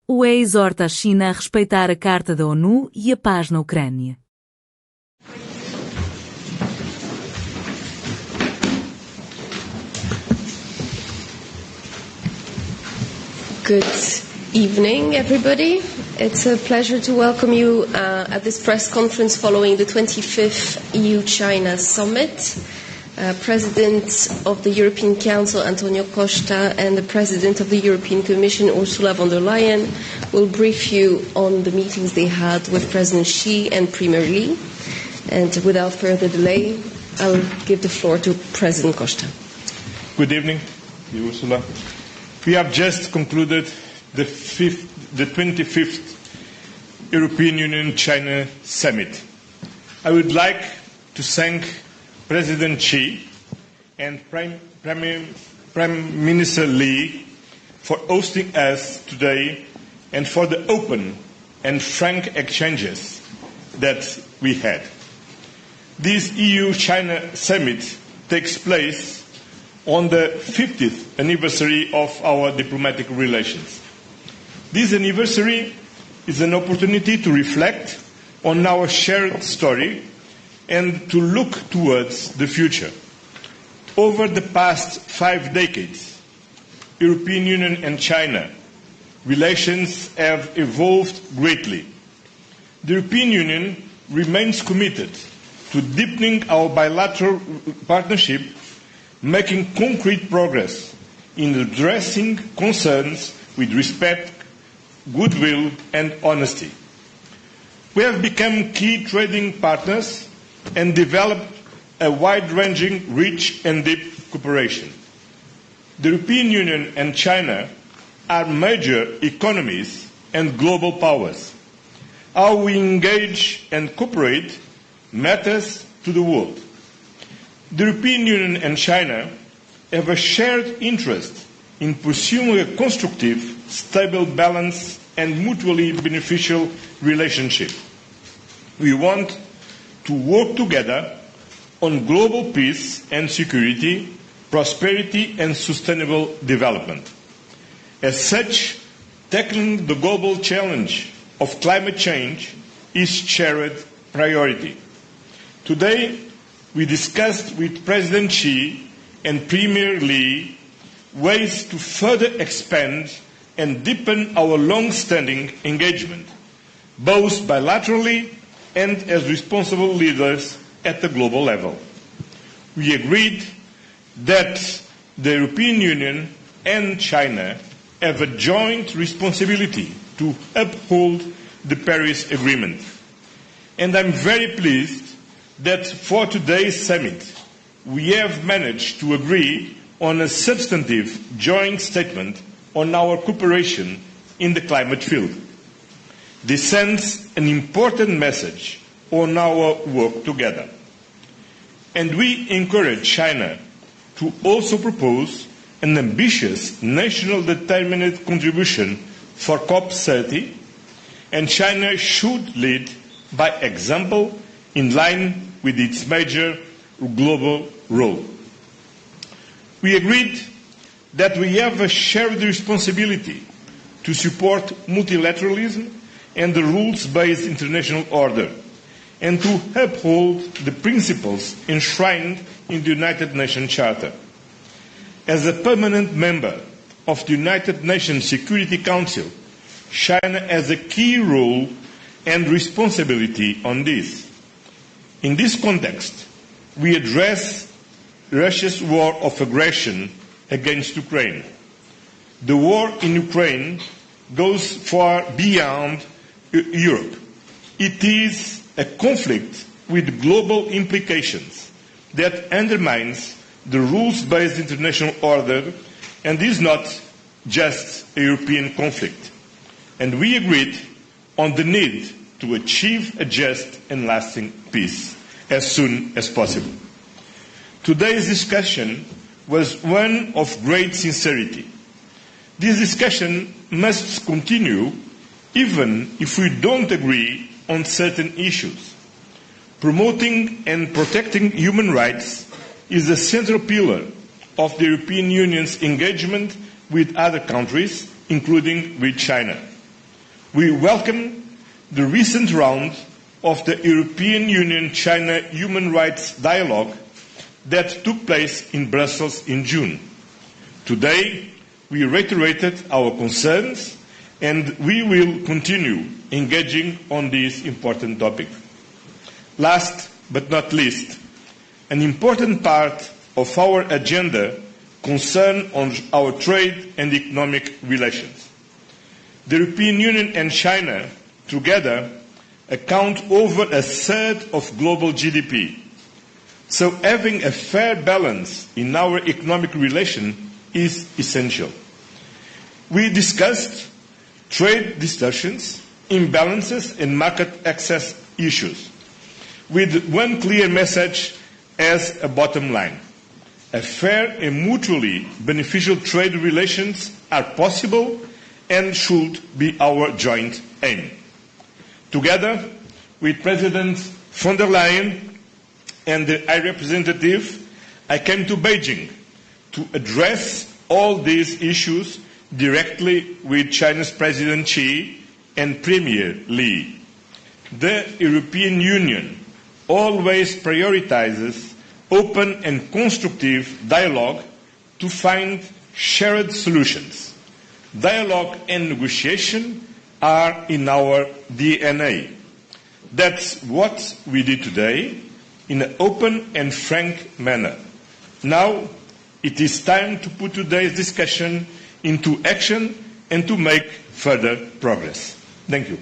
UE exorta a China a respeitar a Carta da ONU e a paz na Ucrânia. Good evening, everybody. It's a pleasure to welcome you at this press conference following the 25th EU-China Summit. President of the European Council, António Costa, and the President of the European Commission, Ursula von der Leyen, will brief you on the meetings they had with President Xi and Premier Li. And without further delay, I'll give the floor to President Costa. Good evening, Ursula. We have just concluded the 25th European Union-China Summit. I would like to thank President Xi and Prime Minister Li for hosting us today and for the open and frank exchanges that we had. This EU-China Summit takes place on the 50th anniversary of our diplomatic relations. This anniversary is an opportunity to reflect on our shared story and to look towards the future. Over the past 5 decades, European Union and China relations have evolved greatly. The European Union remains committed to deepening our bilateral partnership, making concrete progress in addressing concerns with respect, goodwill, and honesty. We have become key trading partners and developed a wide-ranging, rich and deep cooperation. The European Union and China are major economies and global powers. How we engage and cooperate matters to the world. The European Union and China have a shared interest in pursuing a constructive, stable, balanced and mutually beneficial relationship. We want to work together on global peace and security, prosperity and sustainable development. As such, tackling the global challenge of climate change is shared priority. Today, we discussed with President Xi and Premier Li ways to further expand and deepen our long-standing engagement, both bilaterally and as responsible leaders at the global level. We agreed that the European Union and China have a joint responsibility to uphold the Paris Agreement. And I'm very pleased that for today's summit, we have managed to agree on a substantive joint statement on our cooperation in the climate field. This sends an important message on our work together. And we encourage China to also propose an ambitious national determined contribution for COP30, and China should lead by example in line with its major global role. We agreed that we have a shared responsibility to support multilateralism and the rules-based international order, and to uphold the principles enshrined in the United Nations Charter. As a permanent member of the United Nations Security Council, China has a key role and responsibility on this. In this context, we address Russia's war of aggression against Ukraine. The war in Ukraine goes far beyond Europe. It is a conflict with global implications that undermines the rules-based international order and is not just a European conflict. And we agreed on the need to achieve a just and lasting peace as soon as possible. Today's discussion was one of great sincerity. This discussion must continue even if we don't agree on certain issues. Promoting and protecting human rights is a central pillar of the European Union's engagement with other countries, including with China. We welcome the recent round of the European Union-China human rights dialogue that took place in Brussels in June. Today, we reiterated our concerns and we will continue engaging on this important topic. Last but not least, an important part of our agenda concerns our trade and economic relations. The European Union and China together account over a third of global GDP. So having a fair balance in our economic relation is essential. We discussed trade distortions, imbalances and market access issues, with one clear message as a bottom line. A fair and mutually beneficial trade relations are possible and should be our joint aim. Together with President von der Leyen and the High Representative, I came to Beijing to address all these issues directly with China's President Xi and Premier Li. The European Union always prioritizes open and constructive dialogue to find shared solutions. Dialogue and negotiation are in our DNA. That's what we did today in an open and frank manner. Now it is time to put today's discussion into action and to make further progress. Thank you.